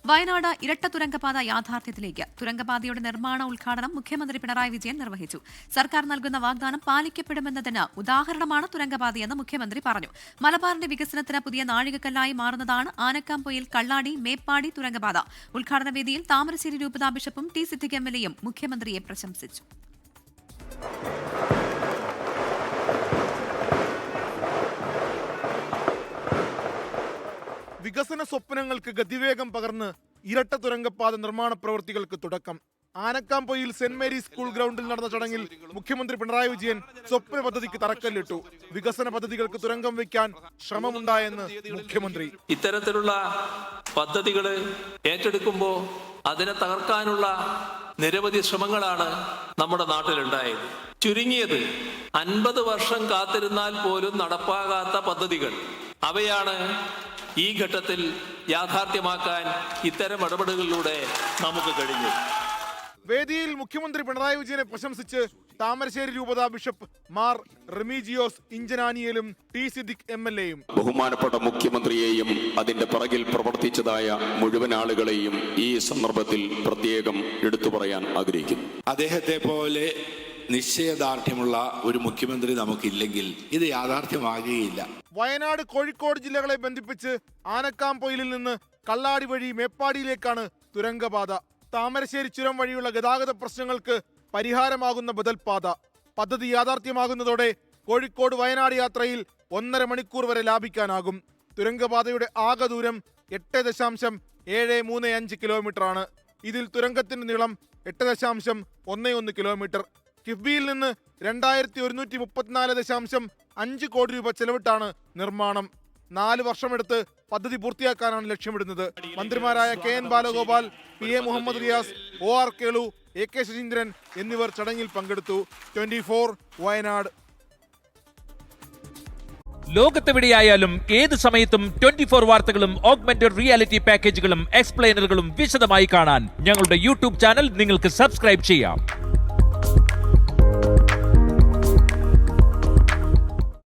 വയനാട് ഇരട്ട തുരങ്കപാത യാഥാർത്ഥ്യത്തിലേക്ക്. തുരങ്കപാതയുടെ നിർമ്മാണ ഉദ്ഘാടനം മുഖ്യമന്ത്രി പിണറായി വിജയൻ നിർവഹിച്ചു. സർക്കാർ നൽകുന്ന വാഗ്ദാനം പാലിക്കപ്പെടുമെന്നതിന് ഉദാഹരണമാണ് തുരങ്കപാതയെന്ന് മുഖ്യമന്ത്രി പറഞ്ഞു. മലബാറിന്റെ വികസനത്തിന് പുതിയ നാഴികക്കല്ലായി മാറുന്നതാണ് ആനക്കാംപൊയിൽ കള്ളാടി മേപ്പാടി തുരങ്കപാത. ഉദ്ഘാടന വേദിയിൽ താമരശ്ശേരി രൂപതാ ബിഷപ്പും ടി സിദ്ദിഖ് എംഎൽഎയും മുഖ്യമന്ത്രിയെ പ്രശംസിച്ചു. വികസന സ്വപ്നങ്ങൾക്ക് ഗതിവേഗം പകർന്ന് ഇരട്ട തുരങ്കപാത നിർമ്മാണ പ്രവൃത്തികൾക്ക് തുടക്കം. ആനക്കാംപൊയിൽ സെന്റ് മേരീസ് സ്കൂൾ ഗ്രൗണ്ടിൽ നടന്ന ചടങ്ങിൽ മുഖ്യമന്ത്രി പിണറായി വിജയൻ സ്വപ്ന പദ്ധതിക്ക് തറക്കല്ലിട്ടു. വികസന പദ്ധതികൾക്ക് തുരങ്കം വയ്ക്കാൻ ശ്രമമുണ്ടായെന്ന് മുഖ്യമന്ത്രി. ഇത്തരത്തിലുള്ള പദ്ധതികൾ ഏറ്റെടുക്കുമ്പോൾ അതിനെ തകർക്കാനുള്ള നിരവധി ശ്രമങ്ങളാണ് നമ്മുടെ നാട്ടിലുണ്ടായത്. ചുരുങ്ങിയത് 50 വർഷം കാത്തിരുന്നാൽ പോലും നടപ്പാകാത്ത പദ്ധതികൾ, അവയാണ് ഈ ഘട്ടത്തിൽ യാഥാർത്ഥ്യമാക്കാൻ ഇത്തരം ഇടപെടലുകളിലൂടെ നമുക്ക് കഴിഞ്ഞു. വേദിയിൽ മുഖ്യമന്ത്രി പിണറായി വിജയനെ പ്രശംസിച്ച് താമരശ്ശേരി രൂപതാ ബിഷപ്പ് മാർ റെമീജിയോസ് ഇഞ്ചനാനിയലും ടി സിദ്ദിഖ് എംഎൽഎയും ബഹുമാനപ്പെട്ട മുഖ്യമന്ത്രിയെയും അതിന്റെ പിറകിൽ പ്രവർത്തിച്ചതായ മുഴുവൻ ആളുകളെയും ഈ സന്ദർഭത്തിൽ പ്രത്യേകം എടുത്തു പറയാൻ ആഗ്രഹിക്കുന്നു. അദ്ദേഹത്തെ പോലെ നിശ്ചയദാർഢ്യമുള്ള ഒരു മുഖ്യമന്ത്രി നമുക്കില്ലെങ്കിൽ ഇത് യാഥാർത്ഥ്യമാകുകയില്ല. വയനാട്, കോഴിക്കോട് ജില്ലകളെ ബന്ധിപ്പിച്ച് ആനക്കാംപൊയിലിൽ നിന്ന് കള്ളാടി വഴി മേപ്പാടിയിലേക്കാണ് തുരങ്കപാത. താമരശ്ശേരി ചുരം വഴിയുള്ള ഗതാഗത പ്രശ്നങ്ങൾക്ക് പരിഹാരമാകുന്ന ബദൽപാത. പദ്ധതി യാഥാർത്ഥ്യമാകുന്നതോടെ കോഴിക്കോട് വയനാട് യാത്രയിൽ 1.5 മണിക്കൂർ വരെ ലാഭിക്കാനാകും. തുരങ്കപാതയുടെ ആകെ ദൂരം 8.735 കിലോമീറ്ററാണ്. ഇതിൽ തുരങ്കത്തിന്റെ നീളം 8.11 കിലോമീറ്റർ. കിഫ്ബിയിൽ നിന്ന് 2134.5 കോടി രൂപ ചെലവിട്ടാണ് നിർമ്മാണം. 4 വർഷമെടുത്ത് പദ്ധതി പൂർത്തിയാക്കാനാണ് ലക്ഷ്യമിടുന്നത്. മന്ത്രിമാരായ KN Balagopal, PA Muhammad Riyas, OR Kelu, AK Saseendran എന്നിവർ ചടങ്ങിൽ പങ്കെടുത്തു. 24 വയനാട്. ലോകത്തെവിടെയായാലും ഏത് സമയത്തും 24 വാർത്തകളും ഓഗ്മെന്റഡ് റിയാലിറ്റി പാക്കേജുകളും എക്സ്പ്ലെയിനറുകളും വിശദമായി കാണാൻ ഞങ്ങളുടെ യൂട്യൂബ് ചാനൽ നിങ്ങൾക്ക് സബ്സ്ക്രൈബ് ചെയ്യാം.